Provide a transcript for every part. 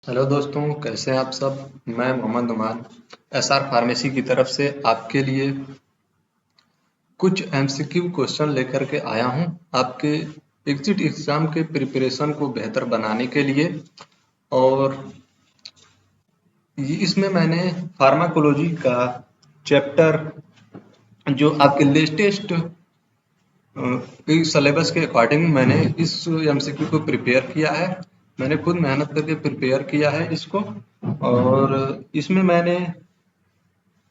Hello दोस्तों, कैसे हैं आप सब। मैं मोहम्मद नुमान एसआर फार्मेसी की तरफ से आपके लिए कुछ एमसीक्यू क्वेश्चन लेकर के आया हूं आपके एग्जिट एग्जाम के प्रिपरेशन को बेहतर बनाने के लिए। और इसमें मैंने फार्माकोलॉजी का चैप्टर जो आपके लेटेस्ट इस सिलेबस के अकॉर्डिंग मैंने इस एमसीक्यू को प्रिपेयर किया है। मैंने खुद मेहनत करके प्रिपेयर किया है इसको। और इसमें मैंने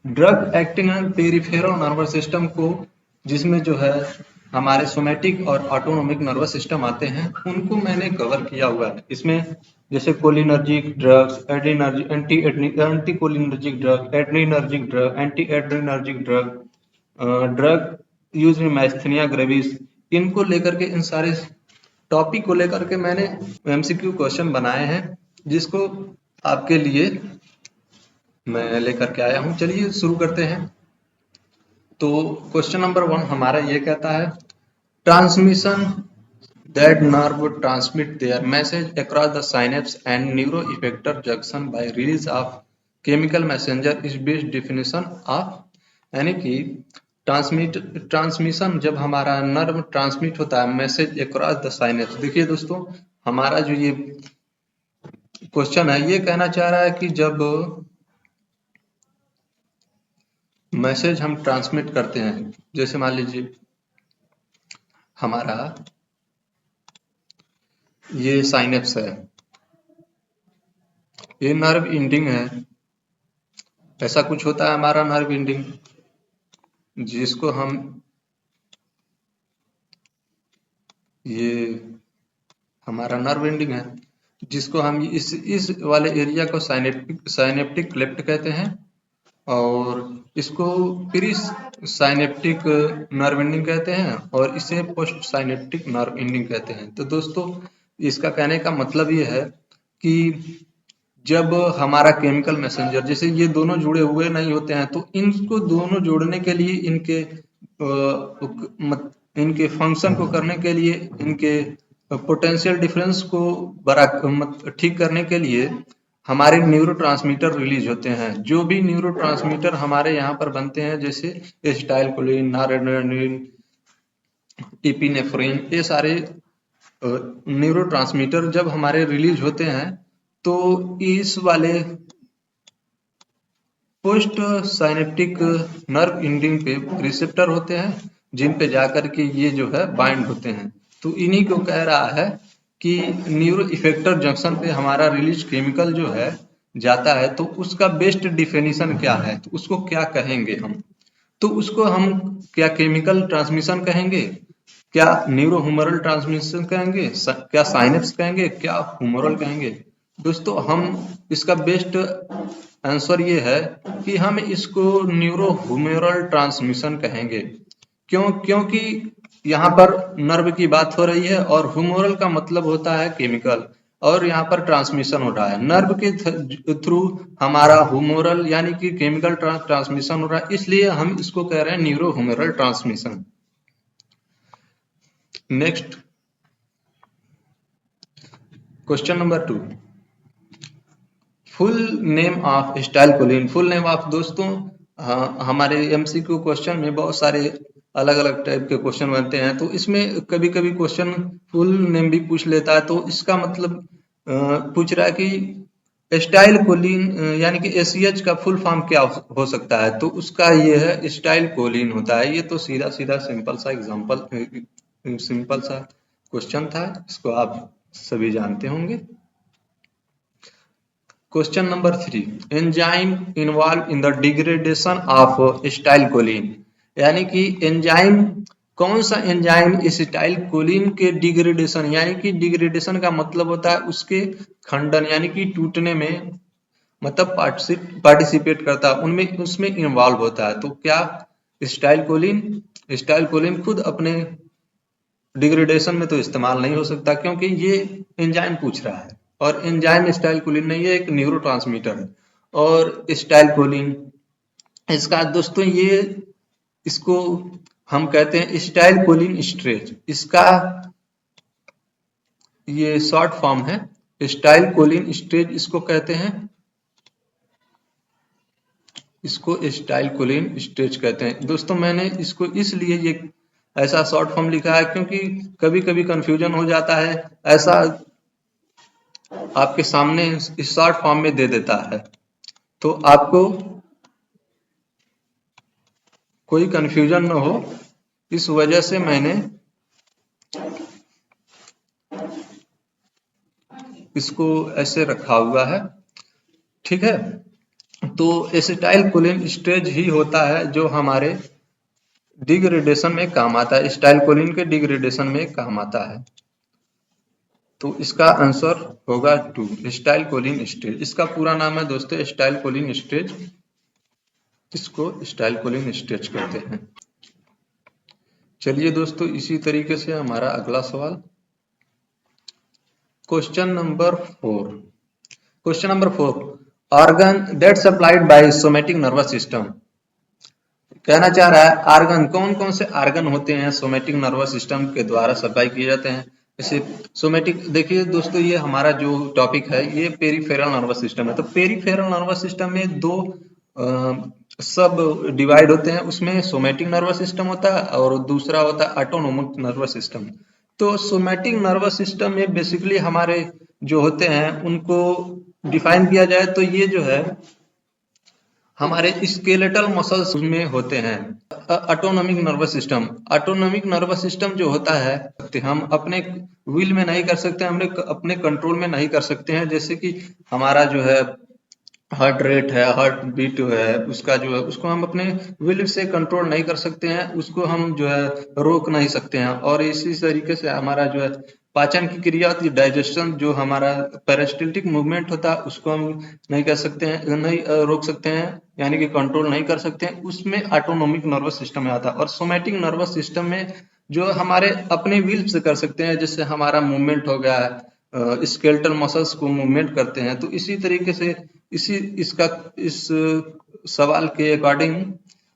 drug acting and peripheral nervous system को, जिसमें जो है हमारे सोमेटिक और ऑटोनोमिक नर्वस सिस्टम आते हैं, उनको मैंने कवर किया हुआ है। इसमें जैसे cholinergic drugs, adrenergic anti cholinergic drug, adrenergic drug, anti adrenergic drug, drug use in myasthenia gravis, इनको लेकर के, इन सारे टॉपिक को लेकर के मैंने एमसीक्यू क्वेश्चन बनाए हैं, जिसको आपके लिए मैं लेकर के आया हूं। चलिए शुरू करते हैं। तो क्वेश्चन नंबर 1 हमारा ये कहता है, transmission that nerve transmit their message across the synapse and neuro effector junction by release of chemical messenger is best definition of. यानी कि ट्रांसमिशन, जब हमारा नर्व ट्रांसमिट होता है मैसेज अक्रॉस द साइनेप्स। देखिए दोस्तों, हमारा जो ये क्वेश्चन है ये कहना चाह रहा है कि जब मैसेज हम ट्रांसमिट करते हैं, जैसे मान लीजिए हमारा ये साइनेप्स है, ये नर्व एंडिंग है, ऐसा कुछ होता है हमारा नर्व एंडिंग, जिसको हम ये हमारा नर्व एंडिंग है, जिसको हम इस वाले एरिया को साइनेप्टिक क्लेफ्ट कहते हैं, और इसको प्री साइनेप्टिक नर्व एंडिंग कहते हैं, और इसे पोस्ट साइनेप्टिक नर्व एंडिंग कहते हैं। तो दोस्तों, इसका कहने का मतलब ये है कि जब हमारा केमिकल मैसेंजर, जैसे ये दोनों जुड़े हुए नहीं होते हैं, तो इनको दोनों जोड़ने के लिए, इनके फंक्शन को करने के लिए, इनके पोटेंशियल डिफरेंस को बड़ा ठीक करने के लिए हमारे न्यूरोट्रांसमीटर रिलीज होते हैं। जो भी न्यूरोट्रांसमीटर हमारे यहाँ पर बनते हैं, जैसे एसिटाइलकोलिन, नॉरएड्रेनालिन, एपिनेफ्रिन, ये सारे न्यूरोट्रांसमीटर जब हमारे रिलीज होते हैं, तो इस वाले पोस्ट साइनेप्टिक नर्व एंडिंग पे रिसेप्टर होते हैं, जिन पे जाकर के ये जो है बाइंड होते हैं। तो इन्हीं को कह रहा है कि न्यूरो इफेक्टर जंक्शन पे हमारा रिलीज केमिकल जो है जाता है, तो उसका बेस्ट डिफिनीशन क्या है, तो उसको क्या कहेंगे हम। तो उसको हम क्या केमिकल ट्रांसमिशन कहेंगे, क्या न्यूरो ह्यूमरल ट्रांसमिशन कहेंगे, क्या साइनेप्स कहेंगे, क्या ह्यूमरल कहेंगे। दोस्तों, हम इसका बेस्ट आंसर ये है कि हम इसको न्यूरो ह्यूमरल ट्रांसमिशन कहेंगे। क्योंकि यहाँ पर नर्व की बात हो रही है, और ह्यूमरल का मतलब होता है केमिकल, और यहाँ पर ट्रांसमिशन हो रहा है नर्व के थ्रू, हमारा ह्यूमरल यानी कि केमिकल ट्रांसमिशन हो रहा है, इसलिए हम इसको कह रहे हैं neuro humoral transmission. Next question number 2, full name of acetylcholine. Full name of, दोस्तों हमारे एमसीक्यू क्वेश्चन में बहुत सारे अलग अलग टाइप के क्वेश्चन बनते हैं, तो इसमें कभी कभी क्वेश्चन फुल नेम भी पूछ लेता है। तो इसका मतलब पूछ रहा है कि एसिटाइलकोलिन यानी कि एसीएच का फुल फॉर्म क्या हो सकता है, तो उसका ये है एसिटाइलकोलिन होता है। ये तो सीधा सीधा सिंपल सा एग्जांपल, सिंपल सा क्वेश्चन था, इसको आप सभी जानते होंगे। Question number 3, enzyme involve in the degradation of acetylcholine. यानी कि एंजाइम, कौन सा एंजाइम एसिटाइलकोलिन के डिग्रेडेशन, यानी कि डिग्रेडेशन का मतलब होता है उसके खंडन यानी कि टूटने में, मतलब पार्टिसिपेट करता है उनमें, उसमें इन्वॉल्व होता है। तो क्या एसिटाइलकोलिन, एसिटाइलकोलिन खुद अपने डिग्रेडेशन में तो इस्तेमाल नहीं हो सकता, क्योंकि ये एंजाइम पूछ रहा है, और एंजाइम एसिटाइलकोलिन नहीं है, एक न्यूरोट्रांसमीटर है। और एसिटाइलकोलिन, इसका दोस्तों ये, इसको हम कहते हैं एसिटाइलकोलिन स्ट्रेच, इसका ये शॉर्ट फॉर्म है। स्टाइल कोलिन स्टेज इसको कहते हैं, इसको स्टाइल कोलिन स्टेज कहते हैं। दोस्तों मैंने इसको इसलिए ये ऐसा शॉर्ट फॉर्म लिखा है क्योंकि कभी कभी कंफ्यूजन हो जाता है, ऐसा आपके सामने इस शॉर्ट फॉर्म में दे देता है तो आपको कोई कंफ्यूजन न हो, इस वजह से मैंने इसको ऐसे रखा हुआ है। ठीक है, तो एसिटाइल कोलिन स्टेज ही होता है जो हमारे डिग्रेडेशन में काम आता है, स्टाइल कोलिन के डिग्रेडेशन में काम आता है। तो इसका आंसर होगा 2, स्टाइल कोलिन स्टेज। इसका पूरा नाम है दोस्तों स्टाइल कोलिन स्टेज, इसको स्टाइल कोलिन स्टेज कहते हैं। चलिए दोस्तों इसी तरीके से हमारा अगला सवाल, question number 4। Question number 4, organ that supplied by somatic nervous system. कहना चाह रहा है आर्गन, कौन कौन से आर्गन होते हैं सोमैटिक नर्वस सिस्टम के द्वारा सप्लाई किए जाते हैं। जैसे सोमैटिक, देखिए दोस्तों ये हमारा जो टॉपिक है ये पेरिफेरल नर्वस सिस्टम है। तो पेरिफेरल नर्वस सिस्टम में दो सब डिवाइड होते हैं, उसमें सोमैटिक नर्वस सिस्टम होता है और दूसरा होता है ऑटोनोमिक नर्वस सिस्टम। तो सोमैटिक नर्वस सिस्टम में बेसिकली हमारे जो होते हैं उनको डिफाइन किया जाए तो ये जो है हमारे स्केलेटल मसल्स में होते हैं। Autonomic nervous system, autonomic nervous system जो होता है हम अपने विल में नहीं कर सकते, हमने अपने कंट्रोल में नहीं कर सकते हैं। जैसे कि हमारा जो है हार्ट रेट है, हार्ट बीट है, उसका जो है उसको हम अपने विल से कंट्रोल नहीं कर सकते हैं, उसको हम जो है रोक नहीं सकते हैं। और इसी तरीके से हमारा जो है पाचन की क्रिया होती है, डाइजेशन, जो हमारा पेरिस्टल्टिक मूवमेंट होता है उसको हम नहीं कर सकते हैं, नहीं रोक सकते हैं, यानी कि कंट्रोल नहीं कर सकते हैं, उसमें ऑटोनोमिक नर्वस सिस्टम में आता है। और सोमैटिक नर्वस सिस्टम में जो हमारे अपने विल से कर सकते हैं, जैसे हमारा मूवमेंट हो गया है, स्केलेटल मसल्स को मूवमेंट करते हैं। तो इसी तरीके से इस सवाल के अकॉर्डिंग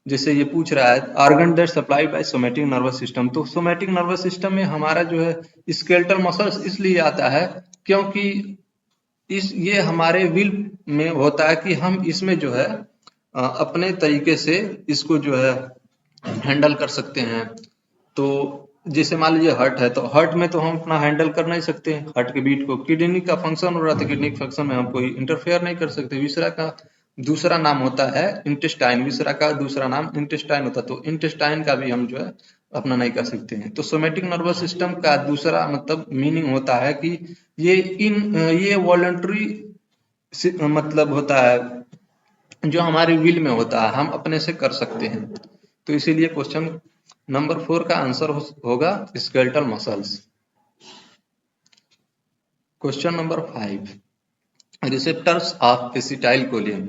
जैसे ये पूछ रहा है organ that supply bye somatic nervous system, तो सोमैटिक नर्वस सिस्टम में हमारा जो है स्केलेटल मसल्स इसलिए आता है क्योंकि ये हमारे विल में होता है कि हम इसमें जो है अपने तरीके से इसको जो है हैंडल कर सकते हैं। तो जैसे मान लीजिए हार्ट है, तो हार्ट में तो हम अपना हैंडल कर नहीं सकते हार्ट के बीट को, किडनी का फंक्शन हो रहा था, किडनी के फंक्शन में हम कोई इंटरफेयर नहीं कर सकते। विसरा का दूसरा नाम होता है इंटेस्टाइन, विसरा का दूसरा नाम इंटेस्टाइन होता है, तो इंटेस्टाइन का भी हम जो है अपना नहीं कर सकते हैं। तो सोमैटिक नर्वस सिस्टम का दूसरा मतलब मीनिंग होता है कि ये वॉलंटरी मतलब होता है, जो हमारे विल में होता है, हम अपने से कर सकते हैं। तो इसीलिए क्वेश्चन नंबर 4 का आंसर होगा skeletal muscles. Question number 5, receptors of acetyl choline.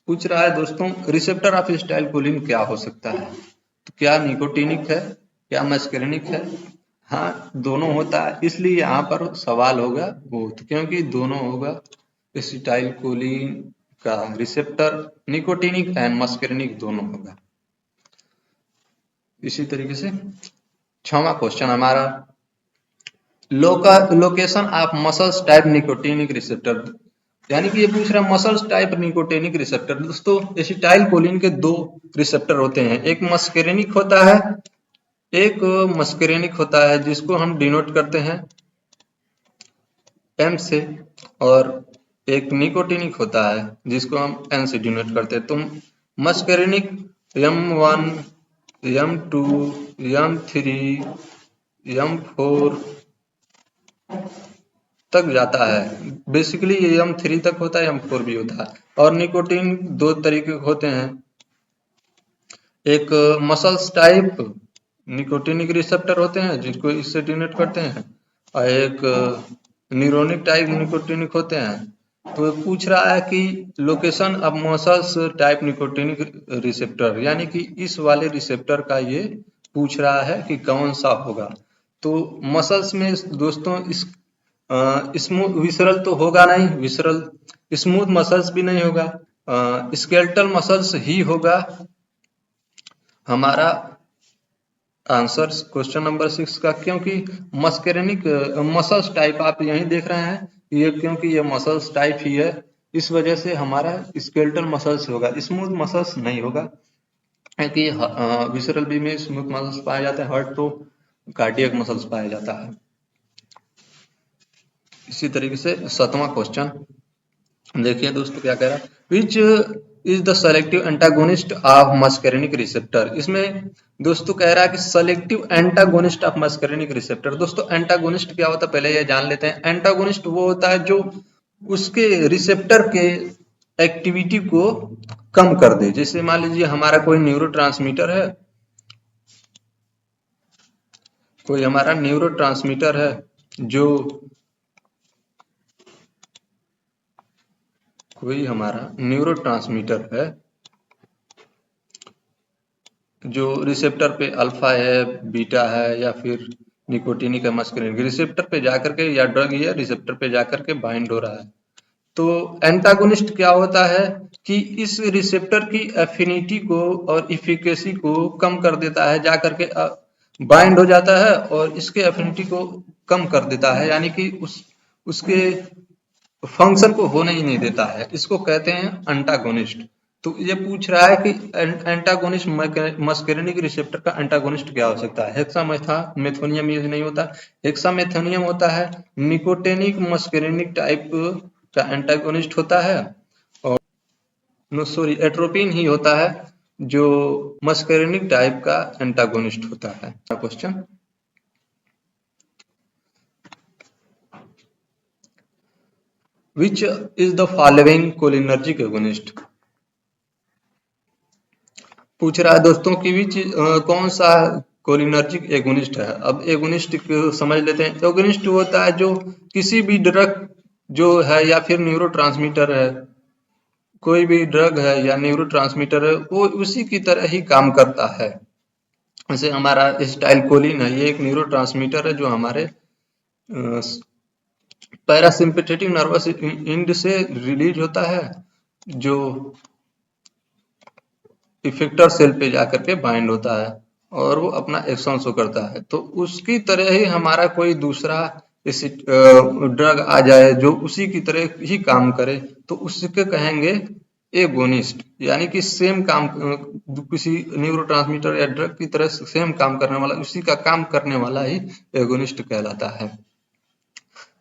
पूछ रहा है दोस्तों रिसेप्टर ऑफ एसिटाइल कोलिन क्या हो सकता है। तो क्या निकोटिनिक है, क्या मस्करिनिक है। हाँ दोनों होता है, इसलिए यहाँ पर सवाल होगा बोथ, क्योंकि दोनों होगा। एसिटाइल कोलिन का रिसेप्टर निकोटिनिक एंड मस्करिनिक दोनों होगा। इसी तरीके से 6वां क्वेश्चन हमारा, location of muscles type nicotinic receptor, यानी कि ये पूछ रहा है मसल्स टाइप निकोटिनिक रिसेप्टर। दोस्तों एसिटाइल कोलिन के दो रिसेप्टर होते हैं, एक मस्करिनिक होता है, एक मस्करिनिक होता है जिसको हम डिनोट करते हैं एम से, और एक निकोटिनिक होता है जिसको हम एन से डिनोट करते हैं। तो muscarinic M1, M2, M3, M4 तक जाता है। बेसिकली ये M3 तक होता है, M4 भी होता है। और निकोटीन दो तरीके के होते हैं, एक मसल्स टाइप निकोटिनिक रिसेप्टर होते हैं जिसको इससे डिनोट करते हैं, और एक न्यूरोनिक टाइप निकोटिनिक होते हैं। तो पूछ रहा है कि location of muscles type nicotinic receptor, यानी कि इस वाले रिसेप्टर का ये पूछ रहा है कि कौन सा होगा। तो मसल्स में दोस्तों स्मूथ विसरल तो होगा नहीं, विसरल स्मूथ मसल्स भी नहीं होगा, स्केलेटल मसल्स ही होगा हमारा आंसर क्वेश्चन नंबर 6 का। क्योंकि मस्करिनिक मसल्स टाइप आप यहीं देख रहे हैं, ये क्योंकि ये मसल्स टाइप ही है, इस वजह से हमारा स्केलेटल मसल्स होगा, स्मूथ मसल्स नहीं होगा, क्योंकि विसरल बी में स्मूथ मसल्स पाया जाता है, हार्ट तो कार्डियक मसल्स पाया जाता है। इसी तरीके से 7वां क्वेश्चन देखिए दोस्तों क्या कह रहा है, which is the selective antagonist of muscarinic receptor. इसमें दोस्तों कह रहा है कि selective antagonist of muscarinic receptor. दोस्तों एंटागोनिस्ट क्या होता है पहले ये जान लेते हैं। एंटागोनिस्ट वो होता है जो उसके रिसेप्टर के एक्टिविटी को कम कर दे। जैसे मान लीजिए हमारा कोई न्यूरोट्रांसमीटर है, कोई हमारा न्यूरोट्रांसमीटर है जो कोई हमारा न्यूरोट्रांसमीटर है जो रिसेप्टर पे अल्फा है, बीटा है या फिर निकोटीनिक है, मस्करिन रिसेप्टर पे जाकर के, या ड्रग या रिसेप्टर पे जाकर के बाइंड हो रहा है। तो एंटागोनिस्ट क्या होता है कि इस रिसेप्टर की एफिनिटी को और इफिकेसी को कम कर देता है, जाकर के बाइंड हो जाता है और इसके एफिनिटी को कम कर देता है, यानी कि उसके फंक्शन को होने ही नहीं देता है। इसको कहते हैं एंटागोनिस्ट। तो ये पूछ रहा है कि एंटागोनिस्ट मस्करिनिक रिसेप्टर का एंटागोनिस्ट क्या हो सकता है। हेक्सामेथोनियम यूज नहीं होता, हेक्सामेथोनियम होता है निकोटेनिक मस्करिनिक टाइप का एंटागोनिस्ट होता है, और नो सॉरी एट्रोपिन ही होता है जो मस्करिनिक टाइप का एंटागोनिस्ट होता है। Question, which is the following cholinergic agonist. पूछ रहा है दोस्तों कि विच कौन सा कोलिनर्जिक एगोनिस्ट है। अब एगोनिस्ट समझ लेते हैं। एगोनिस्ट होता है जो किसी भी ड्रग जो है या फिर न्यूरोट्रांसमीटर है, कोई भी ड्रग है या न्यूरोट्रांसमीटर है, वो उसी की तरह ही काम करता है। जैसे हमारा स्टाइलकोलिन है, ये एक न्यूरोट्रांसमीटर है जो हमारे पैरासिम्पेथेटिक नर्वस एंड से रिलीज होता है, जो इफेक्टर सेल पे जाकर के बाइंड होता है और वो अपना एक्शन शो करता है। तो उसकी तरह ही हमारा कोई दूसरा ड्रग आ जाए जो उसी की तरह ही काम करे, तो उसके कहेंगे एगोनिस्ट, यानी कि सेम काम किसी न्यूरोट्रांसमीटर या ड्रग की तरह सेम काम करने वाला, उसी का काम करने वाला ही एगोनिस्ट कहलाता है।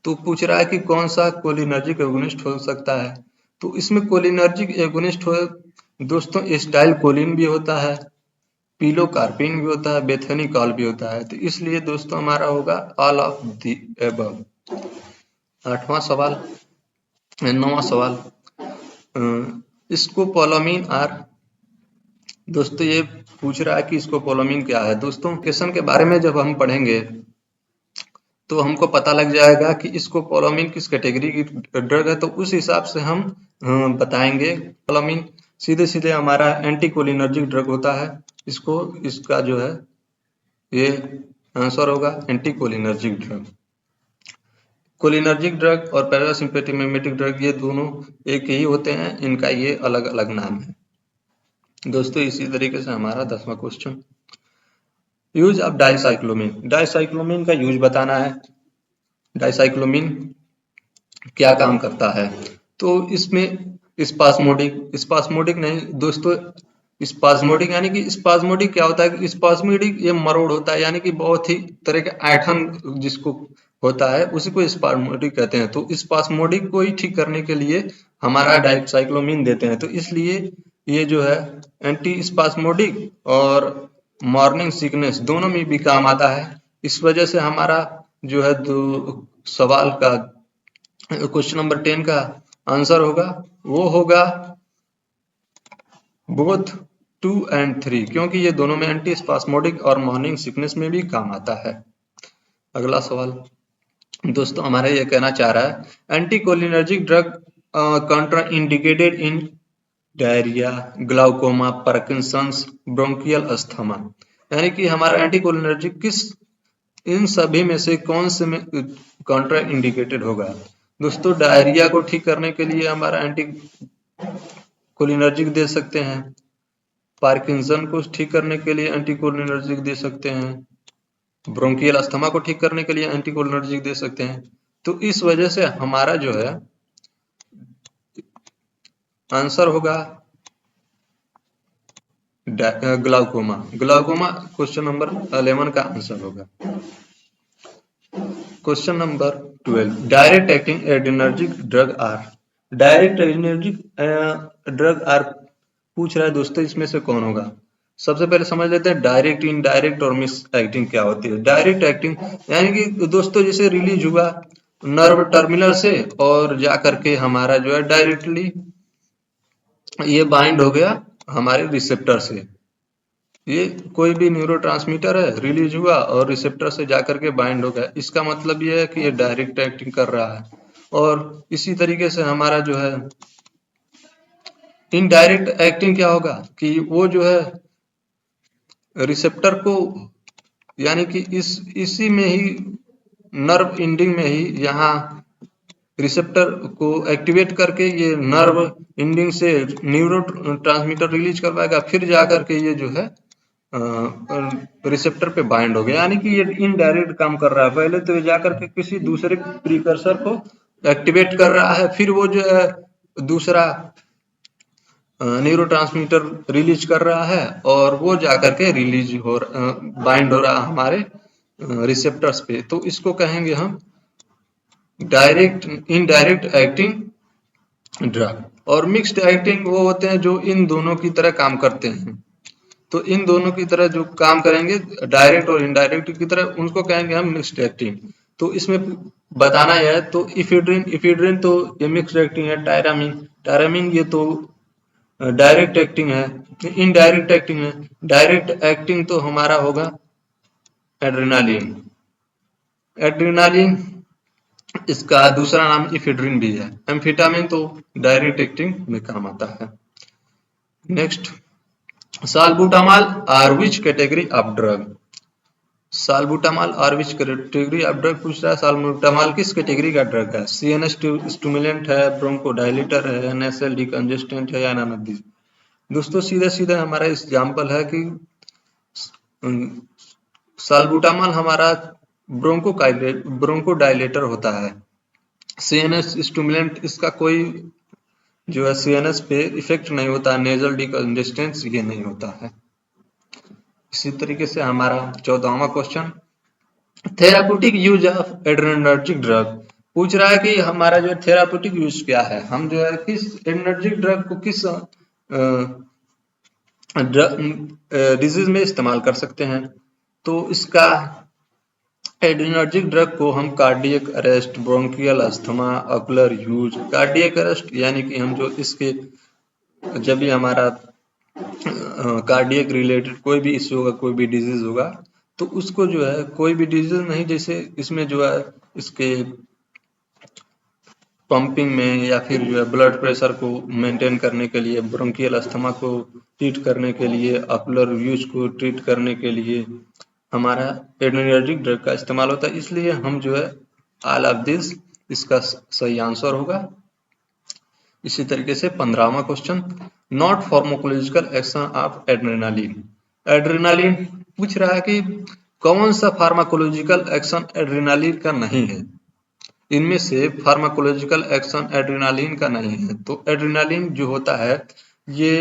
तो पूछ रहा है कि कौन सा कोलिनर्जिक एगोनिस्ट हो सकता है। तो इसमें कोलिनर्जिक एगोनिस्ट हो दोस्तों स्टाइल कोलिन भी होता है, पिलोकार्पिन भी होता है, बेथेनिकॉल भी होता है। तो इसलिए दोस्तों हमारा होगा ऑल ऑफ द एबव। 8वां सवाल, 9वां सवाल, स्कोपोलामीन आर। दोस्तों ये पूछ रहा है कि स्कोपोलामीन क्या है। दोस्तों क्वेश्चन के बारे में जब हम पढ़ेंगे तो हमको पता लग जाएगा कि स्कोपोलामीन किस कैटेगरी की ड्रग है, तो उस हिसाब से हम बताएंगे। पोलामीन सीधे सीधे हमारा एंटीकोलिनर्जिक ड्रग होता है, इसको इसका जो है ये आंसर होगा एंटीकोलिनर्जिक ड्रग। कोलिनर्जिक ड्रग और पैरासिम्पेथेटिक ड्रग ये दोनों एक ही होते हैं, इनका ये अलग अलग नाम है। दोस्तों इसी तरीके से हमारा 10वां question, use of dicyclomine. Dicyclomine का यूज बताना है। डाइसाइक्लोमिन क्या काम करता है। तो इसमें स्पास्मोडिक नहीं दोस्तों, स्पास्मोडिक यानी कि स्पास्मोडिक क्या होता है कि स्पास्मोडिक ये मरोड़ होता है, यानी कि बहुत ही तरह के ऐठन जिसको होता है उसी को स्पास्मोडिक कहते हैं। तो स्पास्मोडिक को ही ठीक करने के लिए हमारा डाइसाइक्लोमिन देते हैं। तो इसलिए ये जो है एंटी स्पास्मोडिक और मॉर्निंग सिकनेस दोनों में भी काम आता है। इस वजह से हमारा जो है सवाल का क्वेश्चन नंबर 10 का आंसर होगा, वो होगा बोथ 2 and 3, क्योंकि ये दोनों में एंटी स्पास्मोडिक और मॉर्निंग सिकनेस में भी काम आता है। अगला सवाल दोस्तों हमारा ये कहना चाह रहा है anticholinergic drug कंट्रा indicated in diarrhoea, glaucoma, Parkinson's, bronchial asthma. यानी कि हमारा एंटीकोलिनर्जिक किस इन सभी में से कौन से में कॉन्ट्रा इंडिकेटेड होगा। दोस्तों डायरिया को ठीक करने के लिए हमारा एंटी कोलिनर्जिक दे सकते हैं, पार्किंसन को ठीक करने के लिए एंटी कोलिनर्जिक दे सकते हैं, ब्रोंकियल अस्थमा को ठीक करने के लिए एंटी कोलिनर्जिक दे सकते हैं, तो इस वजह से हमारा जो है आंसर होगा ग्लाउकोमा। ग्लाउकोमा क्वेश्चन नंबर 11 का आंसर होगा। Question number 12, direct acting adrenergic drug are. Direct adrenergic drug are पूछ रहा है दोस्तों, इसमें से कौन होगा? सबसे पहले समझ लेते हैं डायरेक्ट, इनडायरेक्ट और मिस एक्टिंग क्या होती है। डायरेक्ट एक्टिंग यानी कि दोस्तों जैसे रिलीज हुआ नर्व टर्मिनल से और जा करके हमारा जो है डायरेक्टली ये बाइंड हो गया हमारे रिसेप्टर से। ये कोई भी न्यूरोट्रांसमीटर है, रिलीज हुआ और रिसेप्टर से जाकर के बाइंड हो गया, इसका मतलब ये है कि ये डायरेक्ट एक्टिंग कर रहा है। और इसी तरीके से हमारा जो है इनडायरेक्ट एक्टिंग क्या होगा कि वो जो है रिसेप्टर को यानी कि इसी में ही नर्व एंडिंग में ही यहाँ रिसेप्टर को एक्टिवेट करके ये नर्व एंडिंग से न्यूरो ट्रांसमीटर रिलीज करवाएगा, फिर जाकर के ये जो है रिसेप्टर पे बाइंड हो गया, यानी कि ये इनडायरेक्ट काम कर रहा है। पहले तो ये जाकर के किसी दूसरे प्रीकर्सर को एक्टिवेट कर रहा है, फिर वो जो है दूसरा न्यूरोट्रांसमीटर रिलीज कर रहा है और वो जाकर के रिलीज हो बाइंड हो रहा है हमारे रिसेप्टर्स पे। तो इसको कहेंगे हम डायरेक्ट इनडायरेक्ट एक्टिंग ड्रग। और मिक्स्ड एक्टिंग वो होते हैं जो इन दोनों की तरह काम करते हैं। तो इन दोनों की तरह जो काम करेंगे डायरेक्ट और इनडायरेक्ट की तरह, उनको कहेंगे हम मिक्स्ड एक्टिंग। तो इसमें बताना यह है तो इफेड्रिन, इफेड्रिन तो ये मिक्स्ड एक्टिंग है। टायरामीन, टायरामीन ये तो डायरेक्ट एक्टिंग है। इनडायरेक्ट एक्टिंग है। डायरेक्ट एक्टिंग तो हमारा होगा एड्रेनालिन। एड्रेनालिन इसका दूसरा नाम इफेड्रिन भी है। एम्फेटामिन तो डायरेक्ट एक्टिंग में काम आता है। Next, salbutamol are which category of drug. Salbutamol are which category of drug पूछ रहा है। साल्बुटामॉल किस कैटेगरी का ड्रग है? सीएनएस स्टिमुलेंट है, ब्रोंकोडायलेटर है, नेसल डिकंजेस्टेंट है या नन ऑफ दिस। दोस्तों सीधा सीधा हमारा एग्जांपल है कि साल्बुटामॉल हमारा ब्रोंकोडायलेटर होता है। सीएनएस स्टिमुलेंट इसका कोई जो है सीएनएस पे इफेक्ट नहीं होता, नेजल डिकंजेस्टेंस ये नहीं होता है। इसी तरीके से हमारा 14वां question, therapeutic use of adrenergic drug पूछ रहा है कि हमारा जो थेराप्यूटिक यूज क्या है, हम जो है किस एड्रेनर्जिक ड्रग को किस डिजीज में इस्तेमाल कर सकते हैं। तो इसका एड्रेनर्जिक ड्रग को हम cardiac arrest, bronchial asthma, ocular use. Cardiac arrest यानी कि हम जो इसके जब भी हमारा कार्डियक रिलेटेड कोई भी इश्यू होगा, कोई भी डिजीज होगा, तो उसको जो है कोई भी डिजीज नहीं, जैसे इसमें जो है इसके पंपिंग में या फिर जो है ब्लड प्रेशर को मेंटेन करने के लिए, ब्रोंकियल अस्थमा को ट्रीट करने के लिए, ऑकुलर यूज को ट्रीट करने के लिए हमारा एड्रेनर्जिक ड्रग का इस्तेमाल होता है। इसलिए हम जो है ऑल ऑफ दिस इसका सही आंसर होगा। इसी तरीके से 15वां question, not pharmacological action of adrenaline. Adrenaline पूछ रहा है कि कौन सा फार्माकोलॉजिकल एक्शन एड्रेनालिन का नहीं है। इनमें से फार्माकोलॉजिकल एक्शन एड्रेनालिन का नहीं है। तो एड्रेनालिन जो होता है ये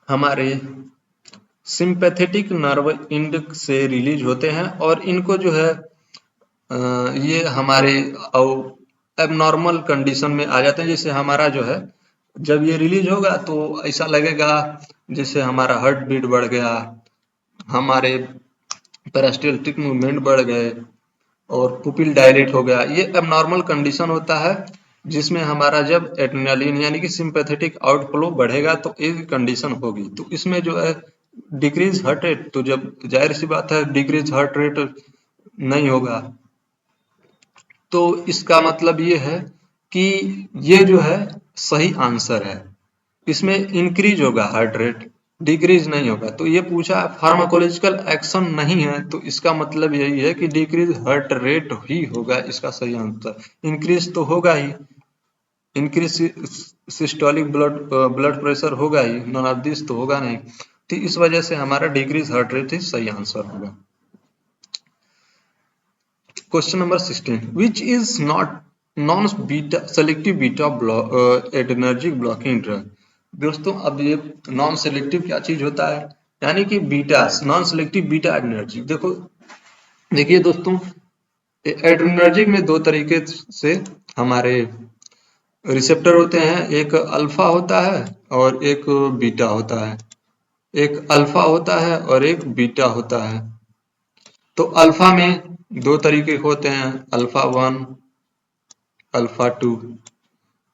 हमारे सिंपैथेटिक नर्व एंड से रिलीज होते हैं और इनको जो है ये हमारे एबनॉर्मल कंडीशन में आ जाते हैं। जैसे हमारा जो है जब ये रिलीज होगा तो ऐसा लगेगा जैसे हमारा हार्ट बीट बढ़ गया, हमारे पेरिस्टाल्टिक मूवमेंट बढ़ गए और पुपिल डायलेट हो गया। ये एबनॉर्मल कंडीशन होता है जिसमें हमारा जब एड्रेनालिन यानी कि सिंपैथेटिक आउटफ्लो बढ़ेगा तो एक कंडीशन होगी। तो इसमें जो है डिक्रीज हार्ट रेट, तो जब जाहिर सी बात है डिक्रीज हार्ट रेट नहीं होगा तो इसका मतलब ये है कि ये जो है सही आंसर है। इसमें इंक्रीज होगा हार्ट रेट, डिक्रीज नहीं होगा। तो ये पूछा फार्माकोलॉजिकल एक्शन नहीं है तो इसका मतलब यही है कि डिक्रीज हार्ट रेट ही होगा इसका सही आंसर। इंक्रीज तो होगा ही, इंक्रीज सिस्टोलिक ब्लड प्रेशर होगा ही, नॉन ऑफ दिस तो होगा नहीं। तो इस वजह से हमारा डिक्रीज हार्ट रेट ही सही आंसर होगा। Question number 16, which is not non beta selective beta adrenergic blocking drug. दोस्तों अब ये नॉन सेलेक्टिव क्या चीज होता है, यानी कि बीटा नॉन सेलेक्टिव बीटा एडर्जिक। देखो देखिए दोस्तों, एडर्जिक में दो तरीके से हमारे रिसेप्टर होते हैं, एक अल्फा होता है और एक बीटा होता है। एक अल्फा होता है और एक बीटा होता है। तो अल्फा में दो तरीके होते हैं, अल्फा 1 अल्फा 2,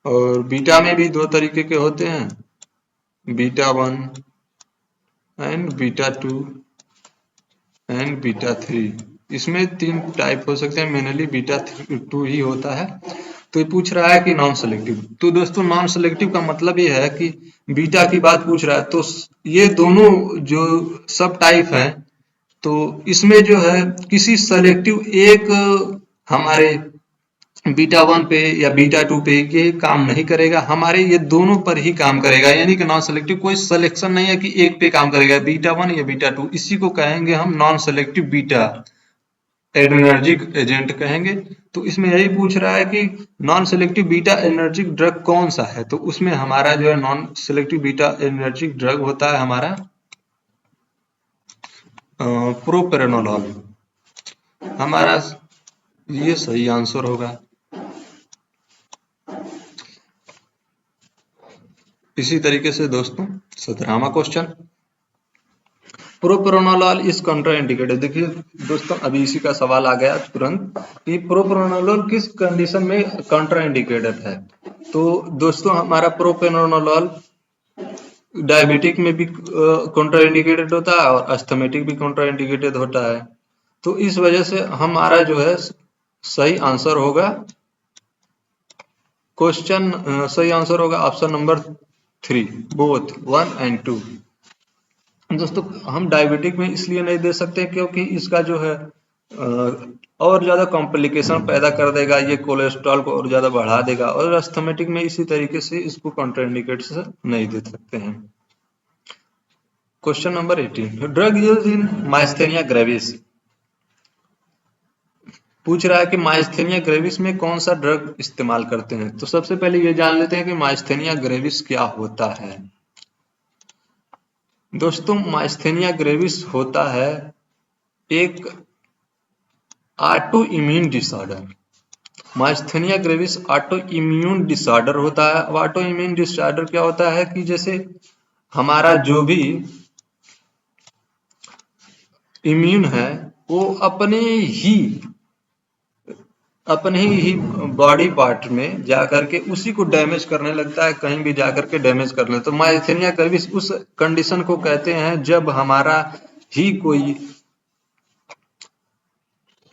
और बीटा में भी दो तरीके के होते हैं, beta 1 and beta 2 and beta 3। इसमें तीन टाइप हो सकते हैं, मेनली बीटा 2 ही होता है। तो ये पूछ रहा है कि नॉन सेलेक्टिव। तो दोस्तों नॉन सेलेक्टिव का मतलब ये है कि बीटा की बात पूछ रहा है, तो ये दोनों जो सब टाइप हैं, तो इसमें जो है किसी सेलेक्टिव एक हमारे बीटा 1 पे या बीटा 2 पे ये काम नहीं करेगा, हमारे ये दोनों पर ही काम करेगा। यानी कि नॉन सेलेक्टिव कोई सिलेक्शन नहीं है कि एक पे काम करेगा, बीटा 1 या बीटा 2, इसी को कहेंगे हम नॉन सेलेक्टिव बीटा एडर्जिक एजेंट कहेंगे। तो इसमें यही पूछ रहा है कि non selective beta energic drug कौन सा है। तो उसमें हमारा जो है non selective beta energic drug होता है हमारा प्रोपेरानोलोल। हमारा ये सही आंसर होगा। इसी तरीके से दोस्तों 17वां क्वेश्चन, प्रोपेरानोलोल इज कॉन्ट्राइंडिकेटेड। देखिए दोस्तों अभी इसी का सवाल आ गया तुरंत कि प्रोपेरानोलोल किस कंडीशन में कॉन्ट्राइंडिकेटेड है। तो दोस्तों हमारा प्रोपेरानोलोल डायबिटिक में भी कॉन्ट्राइंडिकेटेड होता है और अस्थमेटिक भी कॉन्ट्राइंडिकेटेड होता है। तो इस वजह से हमारा जो है सही आंसर होगा क्वेश्चन, सही आंसर होगा ऑप्शन नंबर 3, बोथ 1 एंड 2। दोस्तों हम डायबिटिक में इसलिए नहीं दे सकते क्योंकि इसका जो है और ज्यादा कॉम्प्लिकेशन पैदा कर देगा, ये कोलेस्ट्रॉल को और ज्यादा बढ़ा देगा, और अस्थमेटिक में इसी तरीके से इसको कॉन्ट्राइंडिकेट से नहीं दे सकते हैं। Question number 18, drug use in myasthenia gravis. पूछ रहा है कि माइस्थेनिया ग्रेविस में कौन सा ड्रग इस्तेमाल करते हैं। तो सबसे पहले ये जान लेते हैं कि माइस्थेनिया ग्रेविस क्या होता है। दोस्तों माइस्थेनिया ग्रेविस होता है एक auto immune disorder. Myasthenia gravis auto immune disorder होता है। ऑटो इम्यून डिसऑर्डर क्या होता है कि जैसे हमारा जो भी इम्यून है वो अपने ही बॉडी पार्ट में जाकर के उसी को डैमेज करने लगता है, कहीं भी जाकर के डैमेज कर ले। तो माइस्थेनिया ग्रेविस उस कंडीशन को कहते हैं जब हमारा ही कोई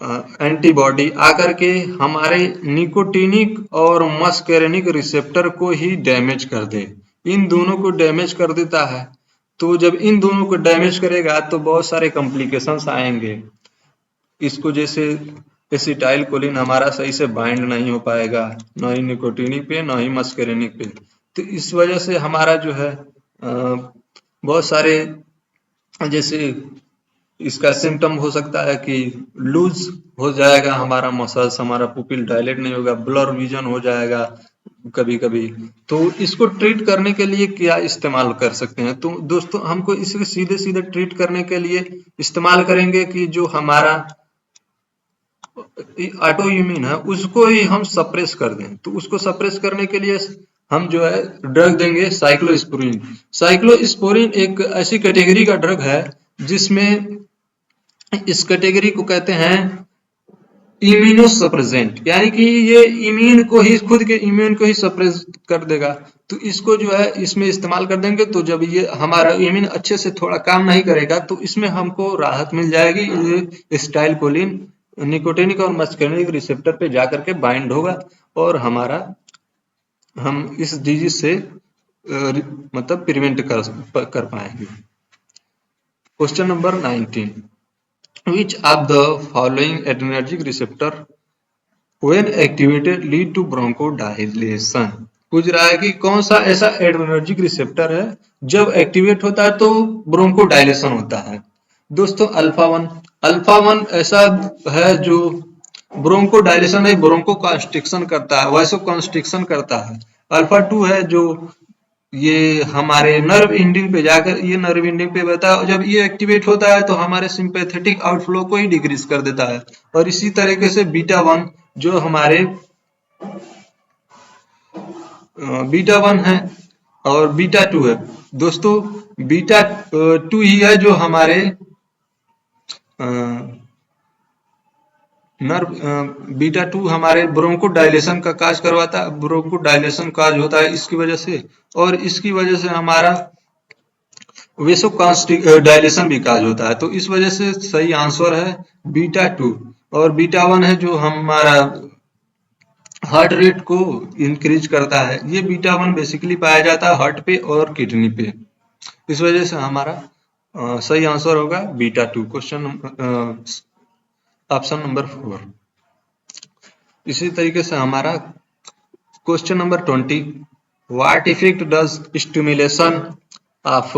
एंटीबॉडी आकर के हमारे निकोटिनिक और मस्केरेनिक रिसेप्टर को ही डैमेज कर दे। इन दोनों को डैमेज कर देता है। तो जब इन दोनों को डैमेज करेगा तो बहुत सारे कॉम्प्लिकेशंस आएंगे। इसको जैसे एसिटाइल कोलिन हमारा सही से बाइंड नहीं हो पाएगा, न ही निकोटिनिक पे न ही मस्केरेनिक पे। तो इस वजह से हमारा जो है बहुत सारे जैसे इसका सिम्टम हो सकता है कि लूज हो जाएगा हमारा मसल्स, हमारा पुपिल डायलेट नहीं होगा, ब्लर विजन हो जाएगा कभी कभी। तो इसको ट्रीट करने के लिए क्या इस्तेमाल कर सकते हैं। तो दोस्तों हमको इसे सीधे सीधे ट्रीट करने के लिए इस्तेमाल करेंगे कि जो हमारा ऑटो इम्यून है उसको ही हम सप्रेस कर दें। तो उसको सप्रेस करने के लिए हम जो है ड्रग देंगे साइक्लोस्पोरिन। साइक्लोस्पोरिन एक ऐसी कैटेगरी का ड्रग है जिसमें इस कैटेगरी को कहते हैं इम्यूनोसप्रेसेंट, यानी कि ये इम्यून को ही, खुद के इम्यून को ही सप्रेस कर देगा। तो इसको जो है इसमें इस्तेमाल कर देंगे तो जब ये हमारा इम्यून अच्छे से थोड़ा काम नहीं करेगा तो इसमें हमको राहत मिल जाएगी। ये स्टाइल कोलिन निकोटिनिक और मस्केरेनिक रिसेप्टर पे जाकर के बाइंड होगा और हम इस डिजीज से मतलब प्रिवेंट कर पाएंगे। Question number 19, which of the following adrenergic receptor when activated lead to bronchodilation। पूछ रहा है कि कौन सा ऐसा एड्रेनर्जिक रिसेप्टर है जब एक्टिवेट होता है तो ब्रोंकोडायलेशन होता है। दोस्तों अल्फा 1 ऐसा है जो ब्रोंको डायलेशन है, ब्रोंको कॉन्स्ट्रिक्शन करता है, वैसो कॉन्स्ट्रिक्शन करता है। अल्फा 2 है जो ये हमारे नर्व एंडिंग पे जाकर ये नर्व एंडिंग पे बता, जब ये एक्टिवेट होता है तो हमारे सिंपैथेटिक आउटफ्लो को ही डिक्रीज कर देता है। और इसी तरीके से बीटा 1 जो हमारे बीटा 1 है और बीटा 2 है। दोस्तों बीटा 2 ही है जो हमारे नर्व बीटा 2 हमारे ब्रोंको डायलेशन का काज करवाता है, ब्रोंको डायलेशन काज होता है इसकी वजह से, और इसकी वजह से हमारा वेसो डायलेशन भी काज होता है। तो इस वजह से सही आंसर है बीटा 2। और बीटा 1 है जो हमारा हार्ट रेट को इंक्रीज करता है। ये बीटा 1 बेसिकली पाया जाता है हार्ट पे और किडनी पे। इस वजह से हमारा सही आंसर होगा बीटा 2, क्वेश्चन ऑप्शन नंबर 4। इसी तरीके से हमारा question number 20, what effect does stimulation of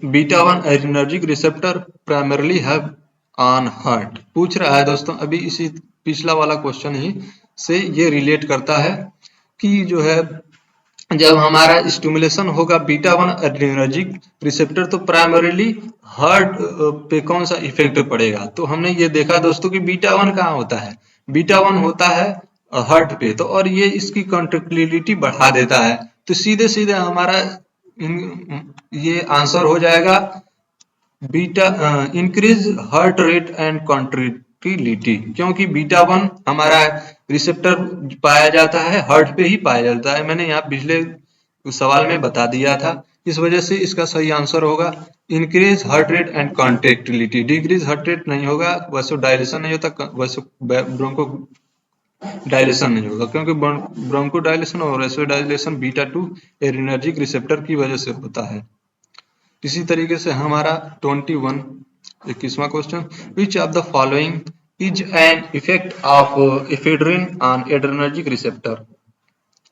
beta 1 adrenergic receptor primarily have on heart. पूछ रहा है दोस्तों, अभी इसी पिछला वाला क्वेश्चन ही से ये रिलेट करता है कि जो है जब हमारा स्टिमुलेशन होगा बीटा 1 एड्रेनर्जिक रिसेप्टर तो प्राइमरीली हार्ट पे कौन सा इफेक्ट पड़ेगा। तो हमने ये देखा दोस्तों कि बीटा 1 कहाँ होता है, बीटा 1 होता है हार्ट पे, तो और ये इसकी कॉन्ट्रैक्टिलिटी बढ़ा देता है। तो सीधे सीधे हमारा ये आंसर हो जाएगा beta increase heart rate and contractility, क्योंकि बीटा 1 हमारा रिसेप्टर पाया जाता है हार्ट पे ही पाया जाता है। मैंने यहाँ पिछले सवाल में बता दिया था। इस वजह से इसका सही आंसर होगा increase heart rate and contractility. Decrease heart rate नहीं होगा, वैसे डायलेशन नहीं होता, वैसे ब्रोंको डायलेशन नहीं होगा, क्योंकि ब्रोंको डायलेशन और वैसे डायलेशन बीटा 2 एड्रेनर्जिक रिसेप्टर की वजह से होता है। इसी तरीके से हमारा 21 21वां question, which of the following is an effect of ephedrine on adrenergic receptor.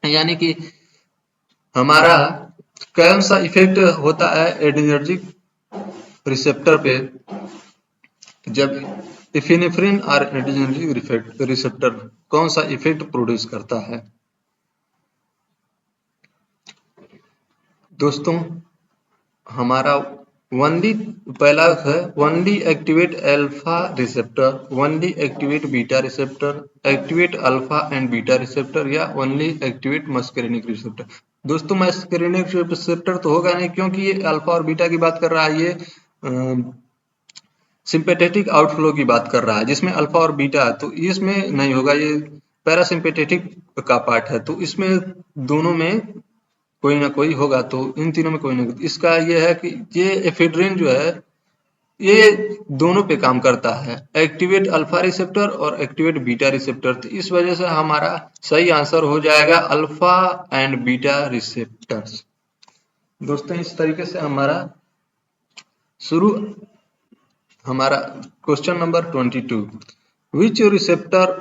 यानी कि हमारा कौन सा इफेक्ट होता है एड्रेनर्जिक रिसेप्टर पे जब एफिनेफ्रिन और एड्रेनर्जिक रिसेप्टर कौन सा इफेक्ट प्रोड्यूस करता है। दोस्तों हमारा वनली पहला है only activate alpha receptor, only activate beta receptor, activate alpha and beta receptor, या वनली एक्टिवेट मस्करिनिक रिसेप्टर। दोस्तों मस्करिनिक रिसेप्टर तो होगा नहीं, क्योंकि ये अल्फा और बीटा की बात कर रहा है, ये सिंपैथेटिक आउटफ्लो की बात कर रहा है जिसमें अल्फा और बीटा, तो इसमें नहीं होगा, ये पैरासिम्पेथेटिक का पार्ट है। तो इसमें दोनों में कोई ना कोई होगा, तो इन तीनों में कोई ना कोई। इसका ये है कि ये एफेड्रिन जो है ये दोनों पे काम करता है, एक्टिवेट अल्फा रिसेप्टर और एक्टिवेट बीटा रिसेप्टर। तो इस वजह से हमारा सही आंसर हो जाएगा अल्फा एंड बीटा रिसेप्टर्स। दोस्तों इस तरीके से हमारा शुरू हमारा question number 22, which receptor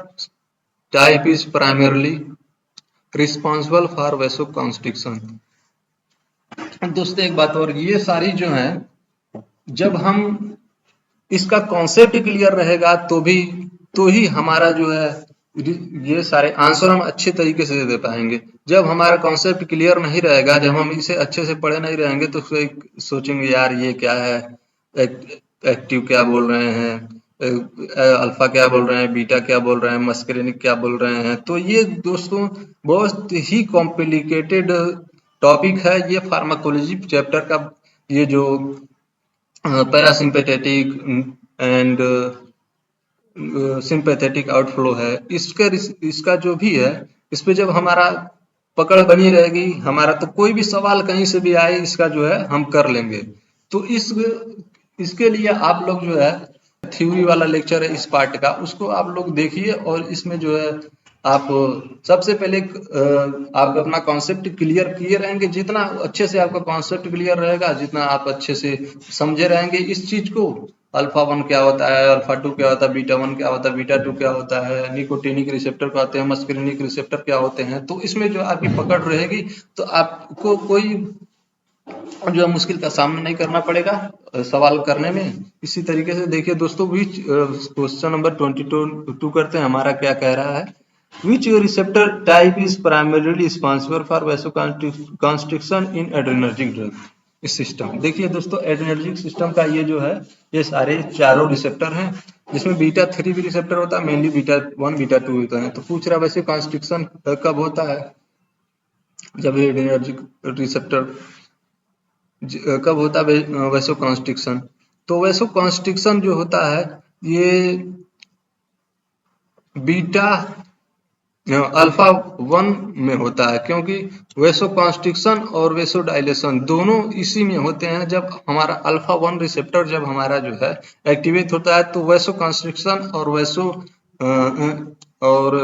type is primarily responsible for vasoconstriction. दोस्तों एक बात और, ये सारी जो है जब हम इसका कॉन्सेप्ट क्लियर रहेगा तो ही हमारा जो है ये सारे आंसर हम अच्छे तरीके से दे पाएंगे। जब हमारा कॉन्सेप्ट क्लियर नहीं रहेगा, जब हम इसे अच्छे से पढ़े नहीं रहेंगे तो सोचेंगे यार ये क्या है, एक्टिव क्या बोल रहे हैं, अल्फा क्या बोल रहे हैं, बीटा क्या बोल रहे हैं, मस्करिनिक क्या बोल रहे हैं। तो ये दोस्तों बहुत ही कॉम्प्लिकेटेड टॉपिक है ये फार्माकोलॉजी चैप्टर का। ये जो पैरासिम्पेथेटिक एंड सिंपैथेटिक आउटफ्लो है, इसका जो भी है, इस पे जब हमारा पकड़ बनी रहेगी हमारा, तो कोई भी सवाल कहीं से भी आए इसका जो है हम कर लेंगे। तो इसके लिए आप लोग जो है थ्योरी वाला लेक्चर है इस पार्ट का, उसको आप लोग देखिए, और इसमें जो है आप सबसे पहले आप अपना कॉन्सेप्ट क्लियर किए रहेंगे। जितना अच्छे से आपका कॉन्सेप्ट क्लियर रहेगा, जितना आप अच्छे से समझे रहेंगे इस चीज को, अल्फा 1 क्या होता है, अल्फा 2 क्या होता है, बीटा 1 क्या होता है, बीटा 2 क्या होता है, निकोटिनिक रिसेप्टर क्या होते हैं, मस्करिनिक रिसेप्टर क्या होते हैं, तो इसमें जो आपकी पकड़ रहेगी तो आपको कोई जो है मुश्किल का सामना नहीं करना पड़ेगा सवाल करने में। इसी तरीके से देखिए दोस्तों, विच क्वेश्चन नंबर 22 करते हैं, हमारा क्या कह रहा है, which receptor type is primarily responsible for vasoconstriction in adrenergic drug system. देखिए दोस्तों, एड्रेनर्जिक सिस्टम का ये जो है, ये सारे चारों रिसेप्टर हैं, जिसमें बीटा 3 भी रिसेप्टर होता है, मेनली बीटा 1 बीटा 2 होता है। तो पूछ रहा है वैसे कॉन्स्ट्रिक्शन कब होता है, जब एड्रेनर्जिक रिसेप्टर कब होता है वैसो कॉन्स्ट्रिक्शन। तो वैसो कॉन्स्ट्रिक्शन जो होता है ये बीटा अल्फा 1 में होता है, क्योंकि वैसो कॉन्स्ट्रिक्शन और वैसो डायलेशन दोनों इसी में होते हैं। जब हमारा अल्फा 1 रिसेप्टर जब हमारा जो है एक्टिवेट होता है, तो वैसो कॉन्स्ट्रिक्शन और वैसो और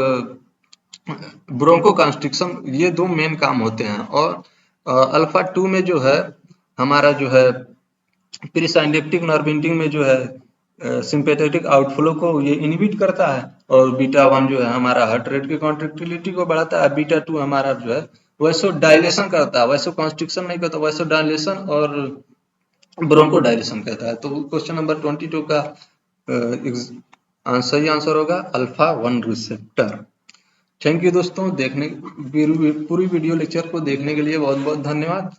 ब्रोंको कॉन्स्ट्रिक्शन ये दो मेन काम होते हैं। और अल्फा 2 में जो है हमारा जो है प्रीसाइनेप्टिक नर्व एंडिंग में जो है सिंपैथेटिक आउटफ्लो को ये इनहिबिट करता है, और बीटा 1 जो है हमारा हार्ट रेट की कॉन्ट्रैक्टिलिटी को बढ़ाता है, बीटा 2 हमारा जो है वैसो डायलेशन करता है, वैसो कॉन्स्ट्रिक्शन नहीं करता, वैसो डायलेशन और ब्रोंको डायलेशन करता है। तो क्वेश्चन नंबर 22 का सही आंसर होगा अल्फा 1 रिसेप्टर। थैंक यू दोस्तों, पूरी वीडियो लेक्चर को देखने के लिए बहुत बहुत धन्यवाद।